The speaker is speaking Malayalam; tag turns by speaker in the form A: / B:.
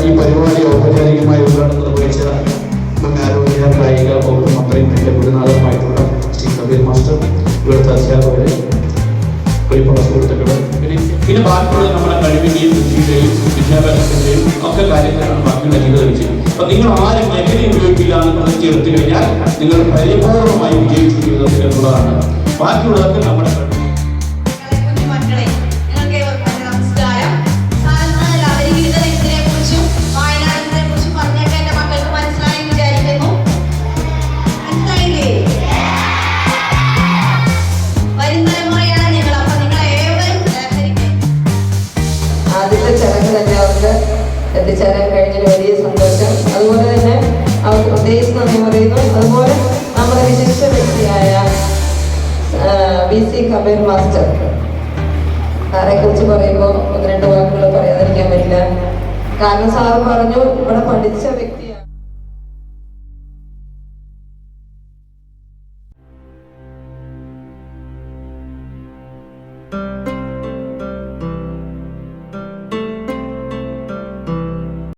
A: ഈ പരിപാടി ഔപചാരികമായി ഉദ്ഘാടനം നിർവഹിച്ച ആരോഗ്യ കായിക വകുപ്പ് മന്ത്രിയും എൻ്റെ ഗുരുനാഥനുമായിട്ടുള്ള ശ്രീ കബീർ മാസ്റ്റർ, ഇവിടുത്തെ അധ്യാപകരെ, പ്രിയപ്പെട്ട സുഹൃത്തുക്കൾ, പിന്നെ ബാക്കിയുള്ള നമ്മുടെ കഴിവിൻ്റെയും ബുദ്ധിയുടെയും വിദ്യാഭ്യാസത്തിൻ്റെയും ഒക്കെ കാര്യങ്ങളാണ് ബാക്കിയുള്ള ജീവിതം. അപ്പം നിങ്ങൾ ആരും എങ്ങനെ ഉപയോഗിക്കില്ല എന്നുള്ളത് ചേർത്ത് കഴിഞ്ഞാൽ നിങ്ങൾ പരിപൂർണമായി വിജയിച്ചു ജീവിതത്തിൽ എന്നുള്ളതാണ്. ബാക്കിയുള്ളതൊക്കെ നമ്മുടെ
B: ആദ്യത്തെ ചടങ്ങ് തന്നെ അവർക്ക് എത്തിച്ചേരാൻ കഴിഞ്ഞൊരു വലിയ സന്തോഷം. അതുപോലെ തന്നെ അവർക്ക് പ്രത്യേകിച്ച് നന്ദി പറയുന്നു. അതുപോലെ നമ്മുടെ വിശിഷ്ട വ്യക്തിയായ VC കബീർ മാസ്റ്റർ, സാറെ കുറിച്ച് പറയുമ്പോൾ ഒന്ന് രണ്ട് വാക്കുകൾ പറയാതിരിക്കാൻ പറ്റില്ല. കാരണം സാറ് പറഞ്ഞു, ഇവിടെ പഠിച്ച വ്യക്തി